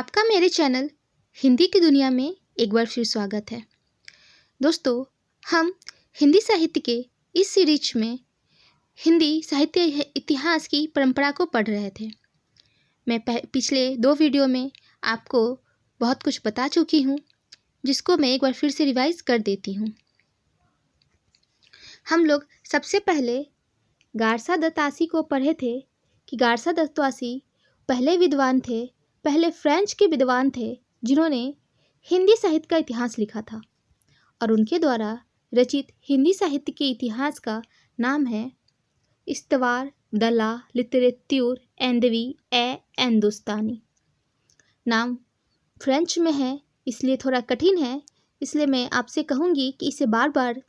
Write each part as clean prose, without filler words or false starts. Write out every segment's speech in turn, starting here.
आपका मेरे चैनल हिंदी की दुनिया में एक बार फिर स्वागत है। दोस्तों, हम हिंदी साहित्य के इस सीरीज में हिंदी साहित्य इतिहास की परंपरा को पढ़ रहे थे। मैं पिछले 2 वीडियो में आपको बहुत कुछ बता चुकी हूँ, जिसको मैं एक बार फिर से रिवाइज कर देती हूँ। हम लोग सबसे पहले गारसा दत्तासी को पढ़े थे कि गारसा दत्तासी पहले विद्वान थे, पहले फ्रेंच के विद्वान थे जिन्होंने हिंदी साहित्य का इतिहास लिखा था और उनके द्वारा रचित हिंदी साहित्य के इतिहास का नाम है इस्तवार द ला लिटरेच्यूर एंडवी ए हिंदुस्तानी। नाम फ्रेंच में है इसलिए थोड़ा कठिन है, इसलिए मैं आपसे कहूँगी कि इसे बार बार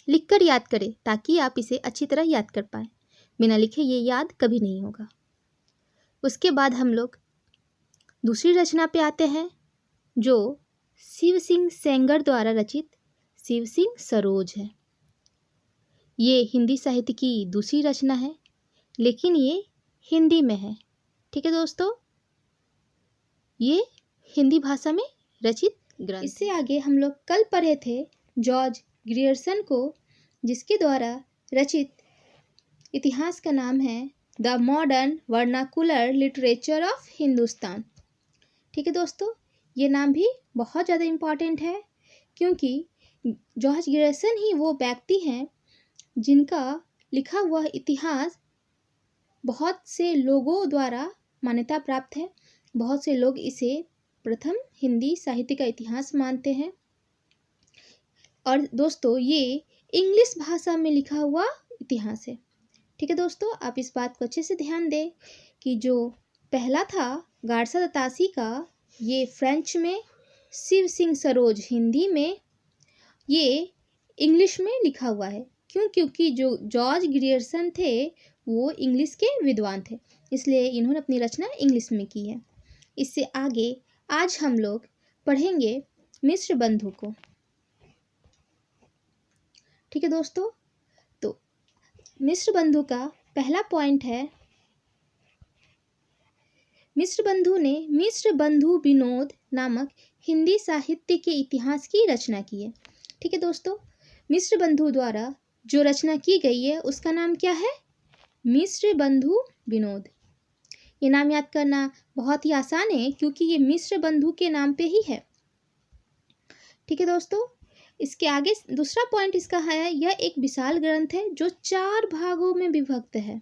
लिखकर याद करें ताकि आप इसे अच्छी तरह याद कर पाएँ। बिना लिखे ये याद कभी नहीं होगा। उसके बाद हम लोग दूसरी रचना पे आते हैं जो शिव सिंह सेंगर द्वारा रचित शिव सिंह सरोज है। ये हिंदी साहित्य की दूसरी रचना है, लेकिन ये हिंदी में है। ठीक है दोस्तों, ये हिंदी भाषा में रचित ग्रंथ। इससे आगे हम लोग कल पढ़े थे जॉर्ज ग्रियर्सन को, जिसके द्वारा रचित इतिहास का नाम है the modern vernacular literature of Hindustan. ठीक है दोस्तों, ये नाम भी बहुत ज़्यादा इम्पॉर्टेंट है क्योंकि जॉर्ज ग्रियर्सन ही वो व्यक्ति हैं जिनका लिखा हुआ इतिहास बहुत से लोगों द्वारा मान्यता प्राप्त है। बहुत से लोग इसे प्रथम हिंदी साहित्य का इतिहास मानते हैं। और दोस्तों, ये इंग्लिश भाषा में लिखा हुआ इतिहास है। ठीक है दोस्तों, आप इस बात को अच्छे से ध्यान दें कि जो पहला था गारसा दत्तासी का, ये फ्रेंच में, शिव सिंह सरोज हिंदी में, ये इंग्लिश में लिखा हुआ है। क्योंकि जो जॉर्ज ग्रियर्सन थे वो इंग्लिश के विद्वान थे, इसलिए इन्होंने अपनी रचना इंग्लिश में की है। इससे आगे आज हम लोग पढ़ेंगे मिश्र बंधु को। ठीक है दोस्तों, तो मिश्र बंधु का पहला पॉइंट है, मिश्र बंधु ने मिश्र बंधु विनोद नामक हिंदी साहित्य के इतिहास की रचना की है। ठीक है दोस्तों, मिश्र बंधु द्वारा जो रचना की गई है उसका नाम क्या है? मिश्र बंधु विनोद। ये नाम याद करना बहुत ही आसान है क्योंकि ये मिश्र बंधु के नाम पे ही है। ठीक है दोस्तों, इसके आगे दूसरा पॉइंट इसका है, यह एक विशाल ग्रंथ है जो 4 भागों में विभक्त है।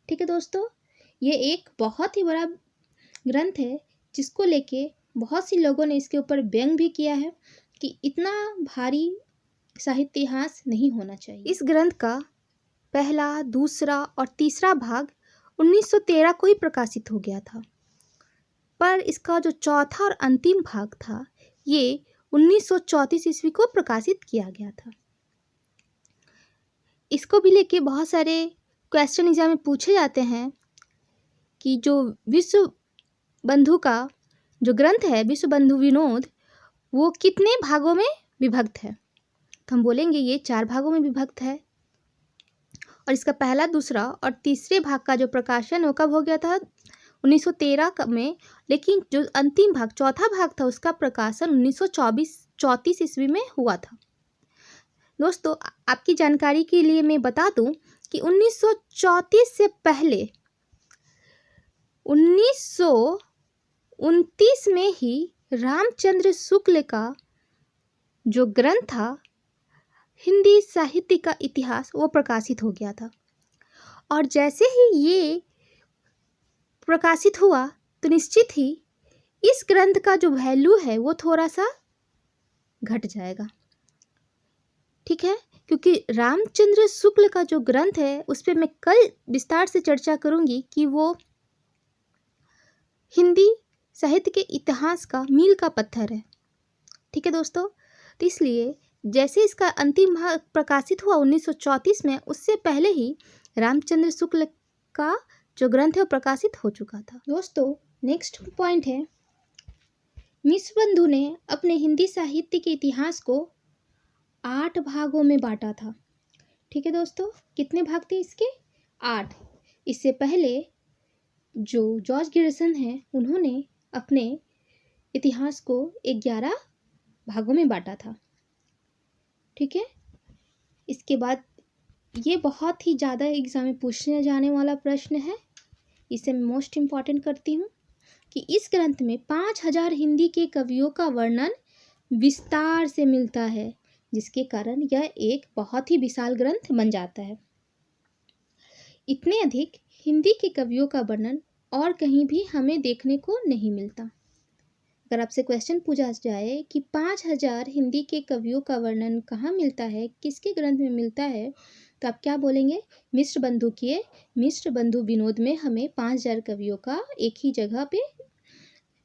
ठीक है दोस्तों, ये एक बहुत ही बड़ा ग्रंथ है जिसको लेके बहुत सी लोगों ने इसके ऊपर व्यंग भी किया है कि इतना भारी साहित्य इतिहास नहीं होना चाहिए। इस ग्रंथ का पहला, दूसरा और तीसरा भाग 1913 को ही प्रकाशित हो गया था, पर इसका जो चौथा और अंतिम भाग था ये 1934 ईस्वी को प्रकाशित किया गया था। इसको भी लेके बहुत सारे क्वेश्चन एग्जाम में पूछे जाते हैं कि जो विश्व बंधु का जो ग्रंथ है विश्व बंधु विनोद, वो कितने भागों में विभक्त है? तो हम बोलेंगे ये 4 भागों में विभक्त है। और इसका पहला, दूसरा और तीसरे भाग का जो प्रकाशन वो कब हो गया था? 1913 में, लेकिन जो अंतिम भाग, चौथा भाग था, उसका प्रकाशन 1934 ईस्वी में हुआ था। दोस्तों, आपकी जानकारी के लिए मैं बता दूं कि 1934 से पहले 1929 में ही रामचंद्र शुक्ल का जो ग्रंथ था हिंदी साहित्य का इतिहास, वो प्रकाशित हो गया था। और जैसे ही ये प्रकाशित हुआ तो निश्चित ही इस ग्रंथ का जो वैल्यू है वो थोड़ा सा घट जाएगा। ठीक है, क्योंकि रामचंद्र शुक्ल का जो ग्रंथ है उस पर मैं कल विस्तार से चर्चा करूंगी कि वो हिंदी साहित्य के इतिहास का मील का पत्थर है। ठीक है दोस्तों, तो इसलिए जैसे इसका अंतिम भाग प्रकाशित हुआ 1934 में, उससे पहले ही रामचंद्र शुक्ल का जो ग्रंथ है वो प्रकाशित हो चुका था। दोस्तों, नेक्स्ट पॉइंट है, मिश्र बंधु ने अपने हिंदी साहित्य के इतिहास को 8 भागों में बांटा था। ठीक है दोस्तों, कितने भाग थे इसके? 8। इससे पहले जो जॉर्ज ग्रियर्सन हैं उन्होंने अपने इतिहास को 11 भागों में बांटा था। ठीक है, इसके बाद ये बहुत ही ज़्यादा एग्जाम में पूछने जाने वाला प्रश्न है, इसे मैं मोस्ट इम्पॉर्टेंट करती हूँ कि इस ग्रंथ में 5000 हिंदी के कवियों का वर्णन विस्तार से मिलता है, जिसके कारण यह एक बहुत ही विशाल ग्रंथ बन जाता है। इतने अधिक हिंदी के कवियों का वर्णन और कहीं भी हमें देखने को नहीं मिलता। अगर आपसे क्वेश्चन पूछा जाए कि 5000 हिंदी के कवियों का वर्णन कहाँ मिलता है, किसके ग्रंथ में मिलता है, तो आप क्या बोलेंगे? मिश्र बंधु विनोद में हमें 5000 कवियों का एक ही जगह पे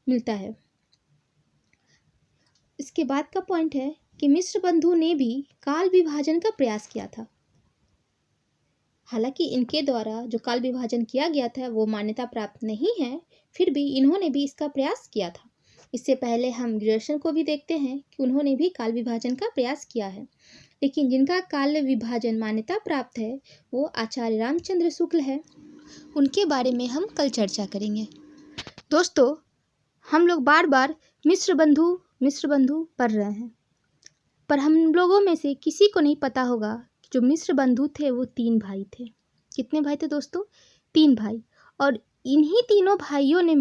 मिलता है। इसके बाद का पॉइंट है कि मिश्र बंधु ने भी काल विभाजन का प्रयास किया था। हालांकि इनके द्वारा जो काल विभाजन किया गया था वो मान्यता प्राप्त नहीं है, फिर भी इन्होंने भी इसका प्रयास किया था। इससे पहले हम ग्रेजुएशन को भी देखते हैं कि उन्होंने भी काल विभाजन का प्रयास किया है, लेकिन जिनका काल विभाजन मान्यता प्राप्त है वो आचार्य रामचंद्र शुक्ल है। उनके बारे में हम कल चर्चा करेंगे। दोस्तों, हम लोग बार बार मिश्र बंधु पढ़ रहे हैं, पर हम लोगों में से किसी को नहीं पता होगा कि जो मिश्र बंधु थे वो 3 भाई थे। कितने भाई थे दोस्तों? 3 भाई। और यही तीनों भाइयों ने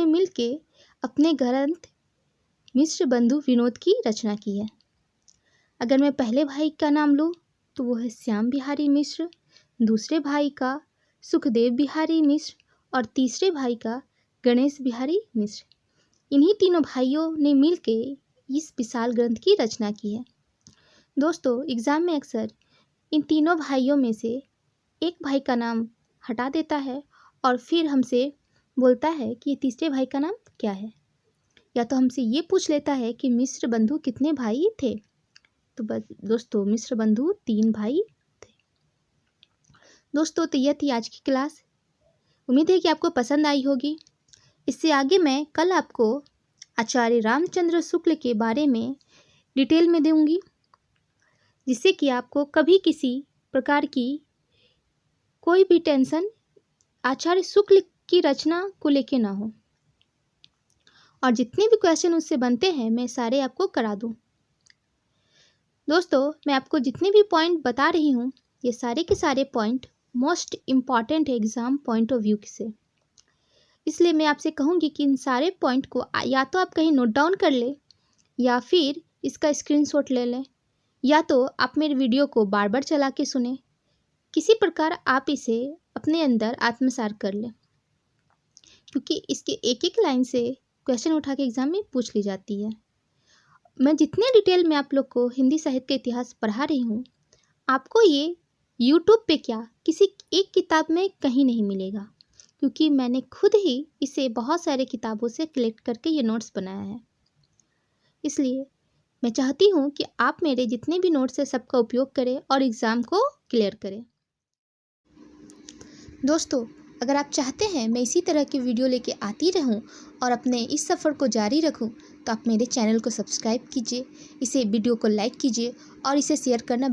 मिलके अपने ग्रंथ मिश्र बंधु विनोद की रचना की है। अगर मैं पहले भाई का नाम लूँ तो वो है श्याम बिहारी मिश्र, दूसरे भाई का सुखदेव बिहारी मिश्र और तीसरे भाई का गणेश बिहारी मिश्र। इन्हीं तीनों भाइयों ने मिलके इस विशाल ग्रंथ की रचना की है। दोस्तों, एग्ज़ाम में अक्सर इन तीनों भाइयों में से एक भाई का नाम हटा देता है और फिर हमसे बोलता है कि तीसरे भाई का नाम क्या है, या तो हमसे ये पूछ लेता है कि मिश्र बंधु कितने भाई थे। तो दोस्तों, मिश्र बंधु 3 भाई थे। दोस्तों, तो यह थी आज की क्लास। उम्मीद है कि आपको पसंद आई होगी। इससे आगे मैं कल आपको आचार्य रामचंद्र शुक्ल के बारे में डिटेल में दूंगी, जिससे कि आपको कभी किसी प्रकार की कोई भी टेंशन आचार्य शुक्ल की रचना को लेके ना हो, और जितने भी क्वेश्चन उससे बनते हैं मैं सारे आपको करा दूं। दोस्तों, मैं आपको जितने भी पॉइंट बता रही हूँ ये सारे के सारे पॉइंट मोस्ट इम्पॉर्टेंट है एग्ज़ाम पॉइंट ऑफ व्यू से। इसलिए मैं आपसे कहूँगी कि इन सारे पॉइंट को या तो आप कहीं नोट डाउन कर लें, या फिर इसका स्क्रीनशॉट ले लें, या तो आप मेरे वीडियो को बार बार चला के सुने। किसी प्रकार आप इसे अपने अंदर आत्मसात कर लें, क्योंकि इसके एक एक लाइन से क्वेश्चन उठा के एग्ज़ाम में पूछ ली जाती है। मैं जितने डिटेल में आप लोग को हिंदी साहित्य का इतिहास पढ़ा रही हूँ, आपको ये यूट्यूब पे क्या किसी एक किताब में कहीं नहीं मिलेगा, क्योंकि मैंने खुद ही इसे बहुत सारे किताबों से कलेक्ट करके ये नोट्स बनाया है। इसलिए मैं चाहती हूँ कि आप मेरे जितने भी नोट्स हैं सबका उपयोग करें और एग्ज़ाम को क्लियर करें। दोस्तों, अगर आप चाहते हैं मैं इसी तरह की वीडियो लेके आती रहूं और अपने इस सफ़र को जारी रखूं, तो आप मेरे चैनल को सब्सक्राइब कीजिए, इसे वीडियो को लाइक कीजिए और इसे शेयर करना